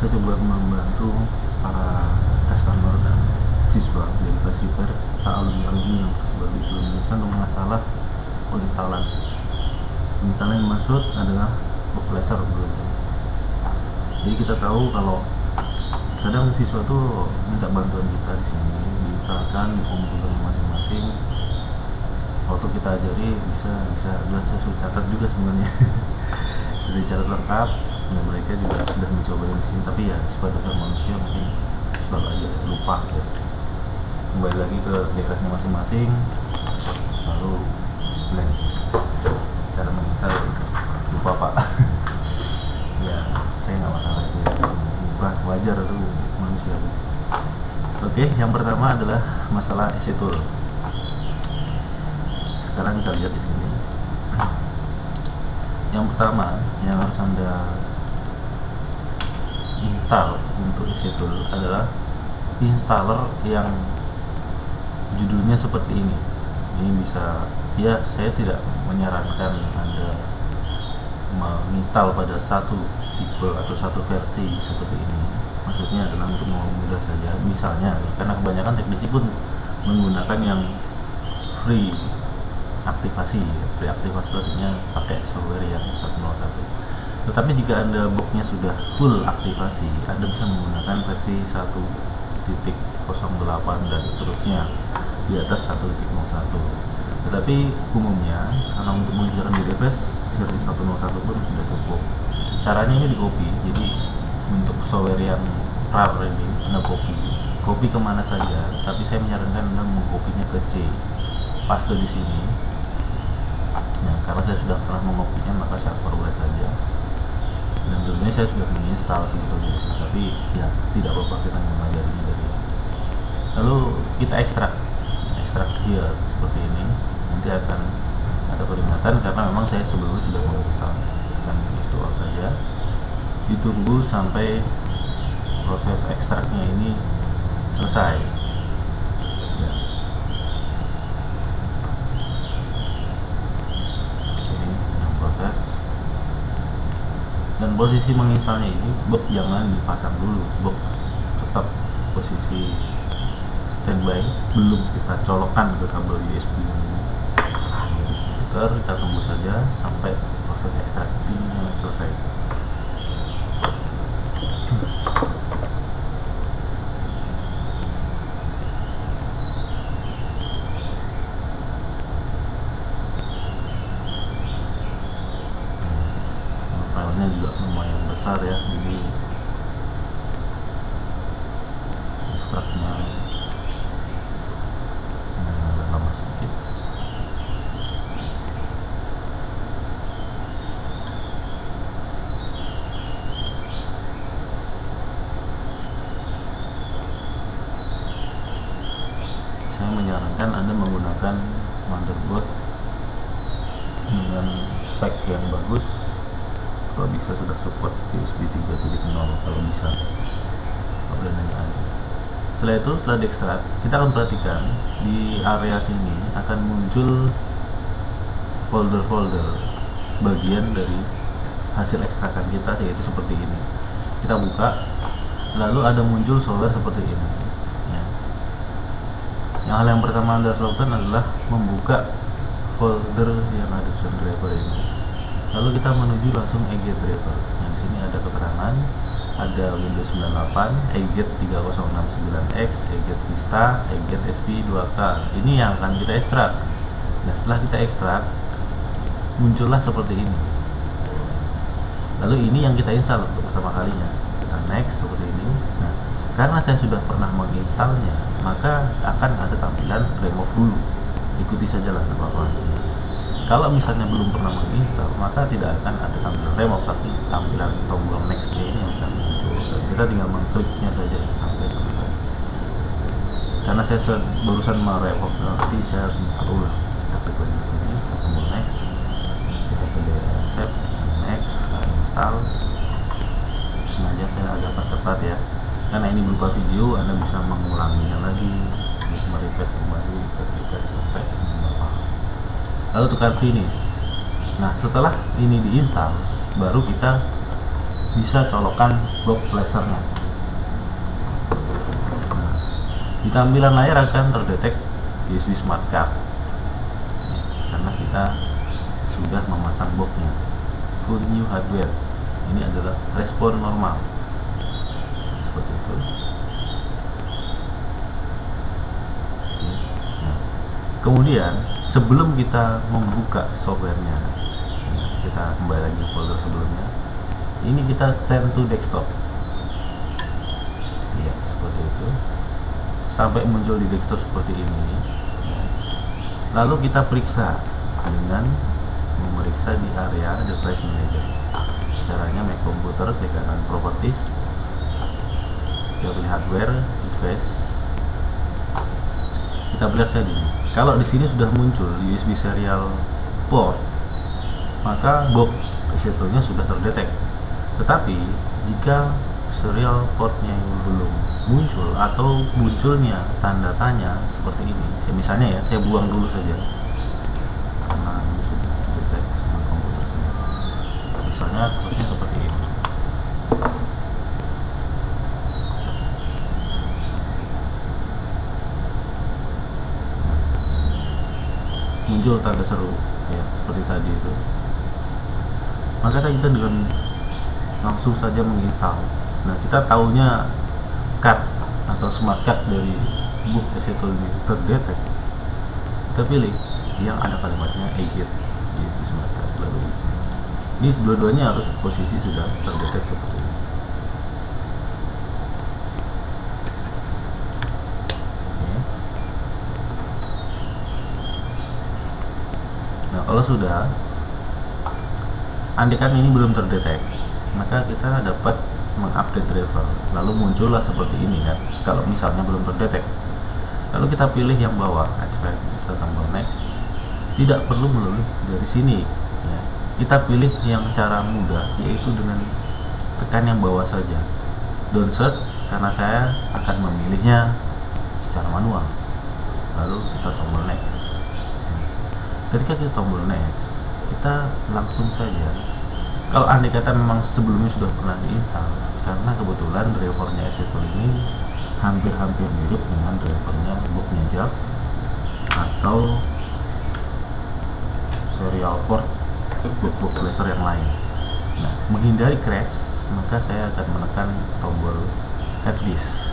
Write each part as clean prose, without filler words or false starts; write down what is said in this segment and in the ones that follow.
saya coba membantu para customer dan siswa dari kelas repair alumni yang tersebar di seluruh Indonesia untuk masalah penginstalan. Penginstalan yang dimaksud adalah box flasher berarti. Jadi kita tahu kalau kadang siswa tuh minta bantuan kita di sini, diusahakan di komputer masing-masing. Waktu kita ajari bisa saya sudah catat juga sebenarnya. Sudah dicatat lengkap, dan mereka juga sudah mencoba di sini. Tapi ya sifat dasar manusia mungkin selalu aja lupa ya. Kembali lagi ke daerahnya masing-masing, lalu blank. Cara meminta lupa pak. Ya saya nggak masalah itu ya, wajar itu manusia. Oke, yang pertama adalah masalah EC tool. Sekarang kita lihat di sini. Yang pertama yang harus Anda install untuk EC tool adalah installer yang judulnya seperti ini. Ini bisa, ya saya tidak menyarankan Anda menginstal pada satu tipe atau satu versi seperti ini. Maksudnya adalah untuk memudahkan saja, misalnya karena kebanyakan teknisi pun menggunakan yang free aktivasi. Free aktivasi artinya pakai software yang 101. Tetapi jika Anda boxnya sudah full aktivasi, Anda bisa menggunakan versi 1.08 dan seterusnya di atas 1.01. Tetapi umumnya karena untuk mengerjakan di refresh versi 101 pun sudah cukup. Caranya ini di copy. Jadi untuk software yang RAR ini Anda copy kemana saja, tapi saya menyarankan Anda mengkopinya ke C, paste di sini. Nah, karena saya sudah pernah mengopinya, maka saya forward saja. Dan tentunya saya sudah menginstal sebetulnya, tapi ya tidak apa-apa, kita mengajarinya dari. Lalu kita ekstrak here seperti ini. Nanti akan ada peringatan karena memang saya sebelumnya sudah menginstal. Akan install saja. Ditunggu sampai proses ekstraknya ini selesai. Ya. Ini sedang proses. Dan posisi menginstalnya ini box jangan dipasang dulu, box tetap posisi standby, belum kita colokkan ke kabel USB ini. Kita tunggu saja sampai proses ekstrak ini selesai. Filenya juga lumayan besar ya, jadi ekstraknya lama sedikit. Saya menyarankan Anda menggunakan motherboard dengan spek yang bagus. Kalau bisa sudah support USB 3.0 kalau bisa. Setelah itu, setelah diekstrak, kita akan perhatikan di area sini akan muncul folder-folder bagian dari hasil ekstrakan kita, yaitu seperti ini. Kita buka, lalu ada muncul software seperti ini. Ya. Yang hal yang pertama Anda harus lakukan adalah membuka folder yang ada tulisan driver ini. Lalu kita menuju langsung eget driver. Nah, di sini ada keterangan, ada Windows 98, eget 3069X, eget Vista, eget SP 2K. Ini yang akan kita ekstrak. Nah, setelah kita ekstrak, muncullah seperti ini. Lalu ini yang kita install untuk pertama kalinya. Kita next seperti ini. Nah, karena saya sudah pernah menginstalnya, maka akan ada tampilan remove dulu. Ikuti saja lah, apa-apa. Kalau misalnya belum pernah menginstal, maka tidak akan ada tampilan remove, tapi tampilan tombol next ini yang akan muncul. Dan kita tinggal mengkliknya saja sampai selesai. Karena saya barusan meremove, nanti saya harus install ulang. Kita klik lagi di sini, kita tombol next, kita pilih accept, next, kita install. Sengaja saya agak percepat ya, karena ini berupa video, Anda bisa mengulanginya lagi, merepeat kembali, repeat sampai lalu tekan finish. Nah, setelah ini diinstal, baru kita bisa colokan box flashernya. Nah, di tampilan layar akan terdetek USB smart card karena kita sudah memasang boxnya. Full new hardware, ini adalah respon normal seperti itu. Nah, kemudian sebelum kita membuka softwarenya, kita kembali lagi ke folder sebelumnya. Ini kita send to desktop, ya seperti itu, sampai muncul di desktop seperti ini. Lalu kita periksa dengan memeriksa di area device manager. Caranya Mac komputer, klik kanan properties, pilih hardware, device. Kita lihat saja ini. Kalau di sini sudah muncul USB serial port, maka box EC2-nya sudah terdetek. Tetapi jika serial portnya belum muncul atau munculnya tanda tanya seperti ini, misalnya ya, saya buang dulu saja karena ini sudah detek sama komputer saya. Misalnya kasusnya seperti ini. Muncul tanda seru ya seperti tadi itu, maka kita dengan langsung saja menginstal. Nah, kita tahunya card atau smart card dari book EC2 ini terdetek, kita pilih yang ada kalimatnya exit di smart card. Lalu ini dua-duanya harus posisi sudah terdetek seperti ini. Nah, kalau sudah, andikan ini belum terdetek, maka kita dapat mengupdate driver. Lalu muncullah seperti ini kan, kalau misalnya belum terdetek. Lalu kita pilih yang bawah, extract, kita tombol next. Tidak perlu melalui dari sini ya. Kita pilih yang cara mudah, yaitu dengan tekan yang bawah saja, downsert, karena saya akan memilihnya secara manual. Lalu kita tombol next. Ketika kita tombol next, kita langsung saja, kalau andai kata memang sebelumnya sudah pernah diinstal, karena kebetulan drivernya EC2 ini hampir-hampir mirip dengan drivernya boxnya JAV atau serial port box flasher yang lain. Nah, menghindari crash, maka saya akan menekan tombol have disk.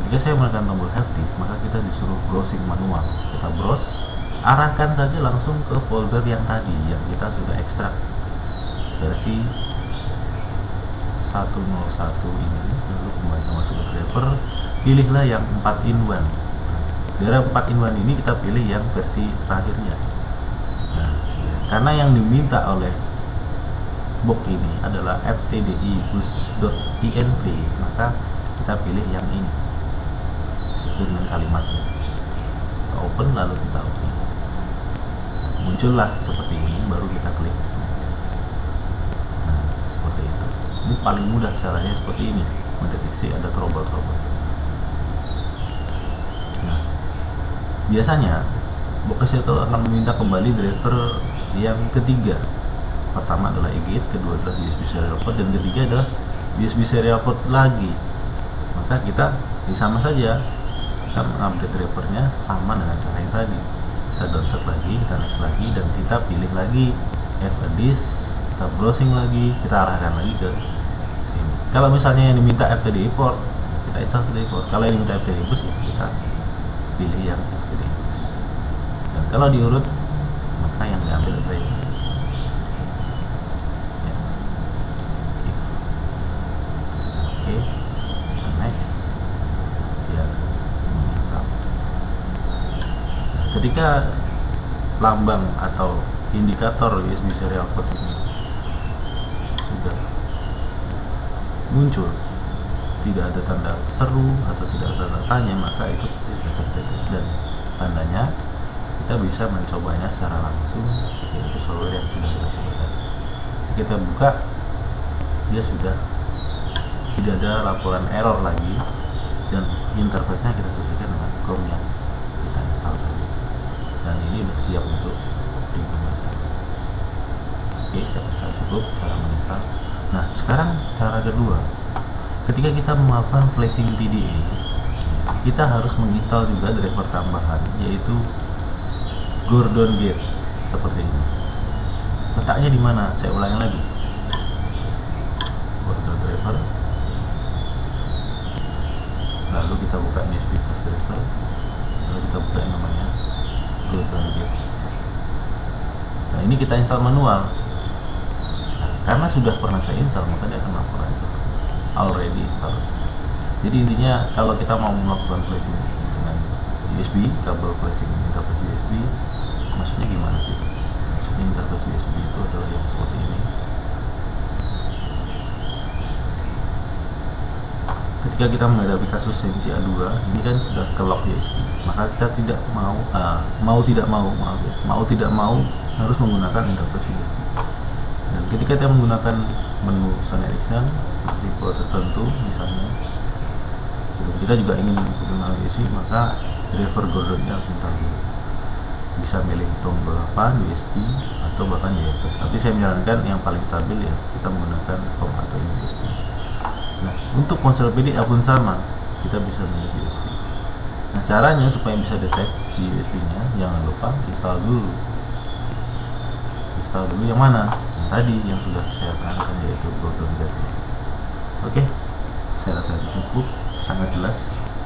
Ketika saya menekan tombol have disk, maka kita disuruh browsing manual. Kita browse, arahkan saja langsung ke folder yang tadi yang kita sudah ekstrak versi 101 ini. Lalu kembali masuk ke driver, pilihlah yang 4-in-1. Dari 4-in-1 ini kita pilih yang versi terakhirnya. Nah, karena yang diminta oleh box ini adalah ftdibus.inv, maka kita pilih yang ini sesuai dengan kalimatnya. Kita open, lalu kita open. Muncullah seperti ini, baru kita klik next. Nah, seperti itu. Ini paling mudah caranya seperti ini, mendeteksi ada trouble-trouble. Nah, biasanya box itu akan meminta kembali driver yang ketiga. Pertama adalah exit, kedua adalah USB serial port, dan ketiga adalah USB serial port lagi. Maka kita sama saja, kita mengupdate drivernya sama dengan cara yang tadi. Kita download lagi, kita next lagi, dan kita pilih lagi add a disk, kita browsing lagi, kita arahkan lagi ke sini. Kalau misalnya yang diminta FTDI port, kita install FTDI port. Kalau yang diminta FTDI bus, ya kita pilih yang FTDI bus. Dan kalau diurut, maka yang diambil adalah ini. Ya. Oke, kita next. Ya, menginstal. Ketika lambang atau indikator USB serial port ini sudah muncul, tidak ada tanda seru atau tidak ada tanda tanya, maka itu pasti sudah terdetek, dan tandanya kita bisa mencobanya secara langsung, yaitu software yang sudah kita coba tadi. Ketika kita buka, dia sudah tidak ada laporan error lagi, dan interface-nya kita sesuaikan dengan COM yang kita install tadi. Dan ini sudah siap untuk digunakan. Oke, saya rasa cukup cara menginstal. Nah, sekarang cara kedua, ketika kita melakukan flashing PDA, kita harus menginstal juga driver tambahan, yaitu Gordon Gate seperti ini. Letaknya di mana? Saya ulangi lagi. Gordon driver, lalu kita buka USB plus driver, lalu kita buka yang namanya Gordon Gate. Nah, ini kita install manual. Nah, karena sudah pernah saya install, maka dia akan melakukan already installed. Jadi intinya kalau kita mau melakukan flashing dengan USB, kabel flashing interface USB, maksudnya gimana sih? Maksudnya interface USB itu adalah yang seperti ini. Ketika kita menghadapi kasus SIMC A2, ini kan sudah ke lock USB, maka kita tidak mau tidak mau harus menggunakan interface USB. Dan ketika kita menggunakan menu Sony Ericsson tipe tertentu, misalnya kita juga ingin menggunakan USB, maka driver Gordonnya harus minta dulu. Bisa milih tombol 8 USB atau bahkan UFS, tapi saya menyarankan yang paling stabil ya kita menggunakan COM atau USB. Nah, untuk ponsel PDA pun sama, kita bisa milih USB. Nah, caranya supaya bisa detect di USB-nya, jangan lupa install dulu. Install dulu yang mana? Yang tadi yang sudah saya terangkan, yaitu Gordon Gate. Oke, saya rasa cukup, sangat jelas.